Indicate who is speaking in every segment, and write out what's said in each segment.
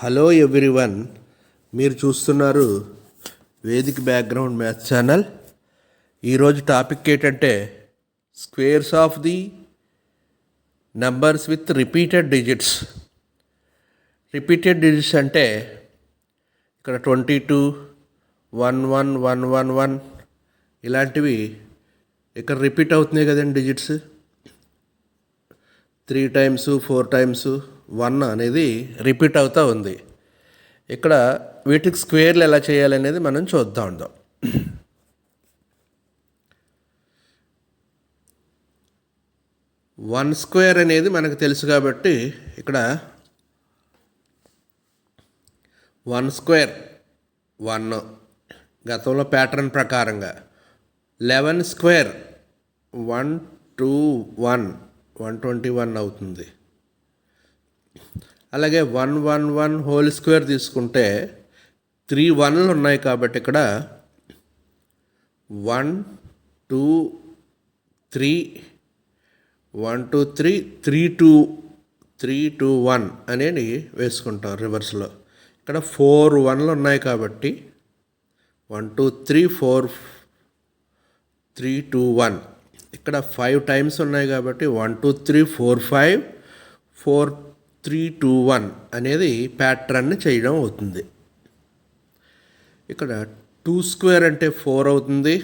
Speaker 1: Hello everyone, మీరు చూస్తున్నారు Vedic background maths channel. ఈరోజు టాపిక్ ఏంటంటే squares of the numbers with repeated digits. Repeated digits అంటే ఇక్కడ 22, 11, 111 ఇలాంటివి ఇక్కడ రిపీట్ అవుతున్నాయి కదండి డిజిట్స్. 3 times 4 times 1 అనేది రిపీట్ అవుతూ ఉంది. ఇక్కడ వీటికి స్క్వేర్లు ఎలా చేయాలనేది మనం చూద్దాం. 1 square అనేది మనకు తెలుసు కాబట్టి ఇక్కడ 1 square 1 గతంలో ప్యాటర్న్ ప్రకారంగా. 11 square 121 121 అవుతుంది. అలాగే 111 హోల్ స్క్వేర్ తీసుకుంటే 3 1లు ఉన్నాయి కాబట్టి ఇక్కడ 1 2 3 1 2 3 3 2 3 2 1 అనేది వేసుకుంటాం రివర్స్లో. ఇక్కడ 4 1లు ఉన్నాయి కాబట్టి 1 2 3 4 3 2 1. ఇక్కడ 5 times ఉన్నాయి కాబట్టి 1 2 3 4 5 4 3 2 1 అనేది ప్యాటర్న్ చేయడం అవుతుంది. ఇక్కడ 2 square అంటే 4 అవుతుంది.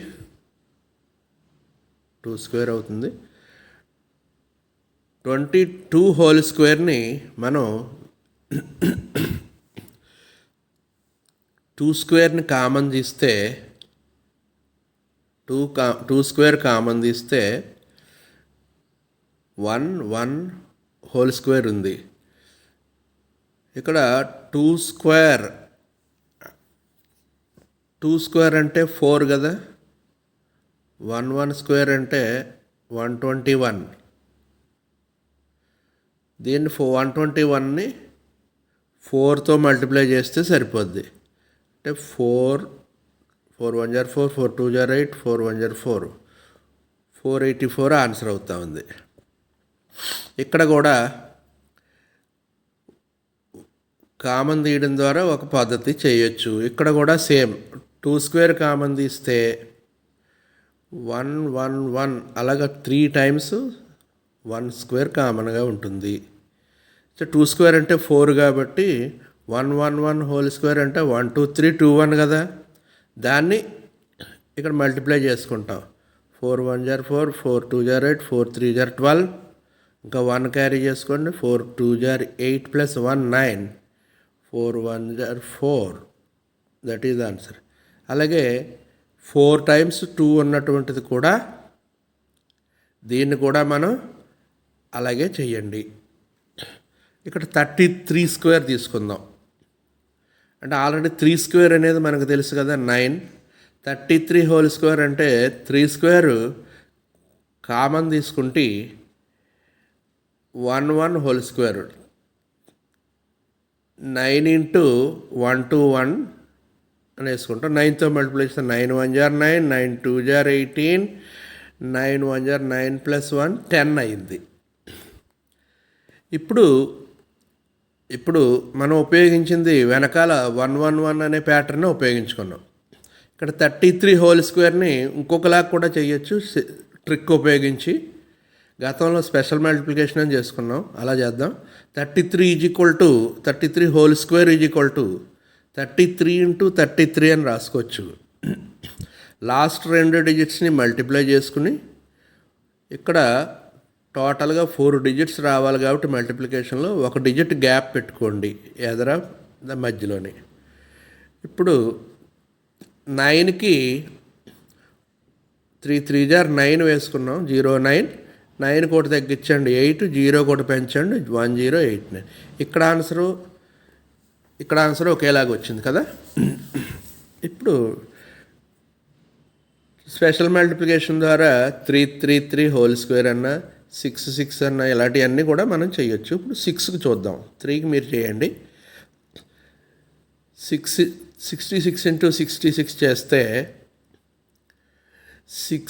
Speaker 1: 2 square అవుతుంది. 22 హోల్ స్క్వేర్ని మనం 2 squareని కామన్ తీస్తే 2 square కామన్ తీస్తే 1 1 హోల్ స్క్వేర్ ఉంది. ఇక్కడ 2 square అంటే 4 కదా. 1 1 square అంటే 121. దీన్ని 121ని 4తో మల్టిప్లై చేస్తే సరిపోద్ది. అంటే 4 1 jar 4 4 2 jar 8 4 1 jar 4 484 ఆన్సర్ అవుతా ఉంది. ఇక్కడ కూడా కామన్ తీయడం ద్వారా ఒక పద్ధతి చేయొచ్చు. ఇక్కడ కూడా సేమ్ 2 square కామన్ తీస్తే 1 1 1 అలాగా 3 times 1 square కామన్గా ఉంటుంది. 2 square అంటే 4 కాబట్టి 1 1 1 హోల్ స్క్వేర్ అంటే 1 2 3 2 1 కదా. దాన్ని ఇక్కడ మల్టిప్లై చేసుకుంటాం. 4 1 jar 4 4 2 jar 8 4 3 jar 12 ఇంకా 1 క్యారీ చేసుకోండి. 4 2 jar 8 + 1 9 4 1 jar 4 that is answer. అలాగే 4 times 2 ఉన్నటువంటిది కూడా దీన్ని కూడా మనం అలాగే చెయ్యండి. ఇక్కడ 33 square తీసుకుందాం. అంటే ఆల్రెడీ 3 square అనేది మనకు తెలుసు కదా 9. 33 హోల్ స్క్వేర్ అంటే 3 square కామన్ తీసుకుంటే 1 1 హోల్ స్క్వేర్ 9 × 1 2 1 అని వేసుకుంటాం. 9తో మల్టిప్లై చేస్తే 9 1 jar 9 9 2 jar 18 9 1 jar 9 + 1 10 అయింది. ఇప్పుడు మనం ఉపయోగించింది వెనకాల 111 అనే ప్యాటర్న్ ఉపయోగించుకున్నాం. ఇక్కడ 33 హోల్ స్క్వేర్ని ఇంకొకలాగా కూడా చేయొచ్చు ట్రిక్ ఉపయోగించి. గతంలో స్పెషల్ మల్టిప్లికేషన్ అని చేసుకున్నాం, అలా చేద్దాం. 33 హోల్ స్క్వేర్ = 33 × 33 అని రాసుకోవచ్చు. లాస్ట్ 2 డిజిట్స్ని మల్టిప్లై చేసుకుని ఇక్కడ టోటల్గా 4 డిజిట్స్ రావాలి కాబట్టి మల్టిప్లికేషన్లో 1 డిజిట్ గ్యాప్ పెట్టుకోండి ఎదర మధ్యలోని. ఇప్పుడు 9కి 3 3 jar 9 వేసుకున్నాం. 0 9 9 కోటి తగ్గించండి 8 0 కోటి పెంచండి 1089. ఇక్కడ ఆన్సరు ఒకేలాగా వచ్చింది కదా. ఇప్పుడు స్పెషల్ మల్టిప్లికేషన్ ద్వారా 3 3 3 హోల్ స్క్వేర్ అన్న 6 6 అన్న ఇలాంటివన్నీ కూడా మనం చేయొచ్చు. ఇప్పుడు 6కి చూద్దాం. 3కి మీరు చేయండి. 66 × 66 చేస్తే 6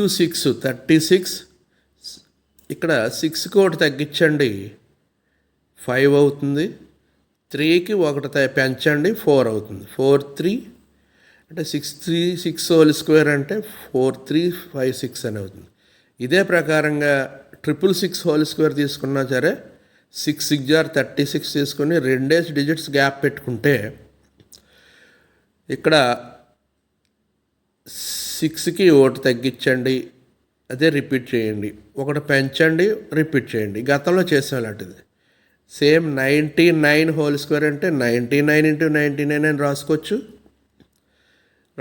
Speaker 1: × 6 36. ఇక్కడ 6 కోటి తగ్గించండి 5 అవుతుంది. 3కి ఒకటి పెంచండి 4 అవుతుంది. 4 3 అంటే 6 హోల్ స్క్వేర్ అంటే 4 3 5 6 అని అవుతుంది. ఇదే ప్రకారంగా 666 హోల్ స్క్వేర్ తీసుకున్నా సరే 6 6 36 తీసుకుని 2 డిజిట్స్ గ్యాప్ పెట్టుకుంటే ఇక్కడ 6కి ఒకటి తగ్గించండి, అదే రిపీట్ చేయండి, ఒకటి పెంచండి, రిపీట్ చేయండి. గతంలో చేసాం అలాంటిది. సేమ్ 99 హోల్ స్క్వేర్ అంటే 99 ఇంటూ 99 అని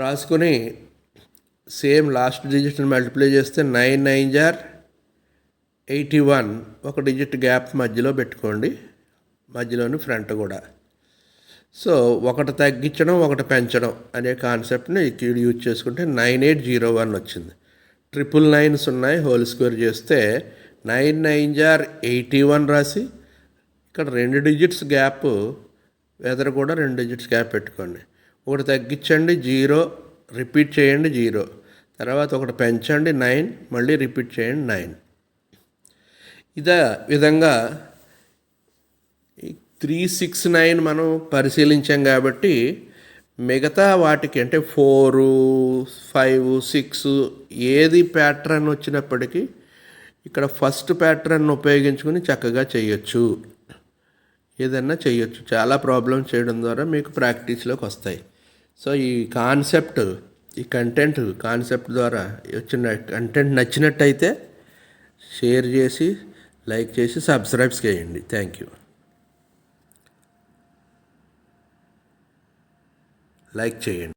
Speaker 1: రాసుకొని సేమ్ లాస్ట్ డిజిట్ని మల్టిప్లై చేస్తే 9 9 81 ఒక డిజిట్ గ్యాప్ మధ్యలో పెట్టుకోండి, మధ్యలోని ఫ్రంట్ కూడా. సో ఒకటి తగ్గించడం ఒకటి పెంచడం అనే కాన్సెప్ట్ని ఇక్కడ యూజ్ చేసుకుంటే 9801 వచ్చింది. 999 ఉన్నాయి, హోల్ స్క్వేర్ చేస్తే 9 9 81 రాసి ఇక్కడ 2 డిజిట్స్ గ్యాప్ వెదర్ కూడా 2 డిజిట్స్ గ్యాప్ పెట్టుకోండి. ఒకటి తగ్గించండి 0, రిపీట్ చేయండి 0, తర్వాత ఒకటి పెంచండి 9, మళ్ళీ రిపీట్ చేయండి 9. ఇదే విధంగా 369 మనం పరిశీలించాం కాబట్టి మిగతా వాటికి అంటే 4 5 6 ఏది ప్యాటర్న్ వచ్చినప్పటికీ ఇక్కడ ఫస్ట్ ప్యాటర్న్ ఉపయోగించుకొని చక్కగా చేయొచ్చు, ఏదన్నా చేయొచ్చు. చాలా ప్రాబ్లమ్స్ చేయడం ద్వారా మీకు ప్రాక్టీస్లోకి వస్తాయి. సో ఈ కాన్సెప్ట్, ఈ కాన్సెప్ట్ ద్వారా వచ్చిన కంటెంట్ నచ్చినట్టయితే షేర్ చేసి, లైక్ చేసి, సబ్స్క్రైబ్ చేయండి. Thank you. లైక్ చేయండి.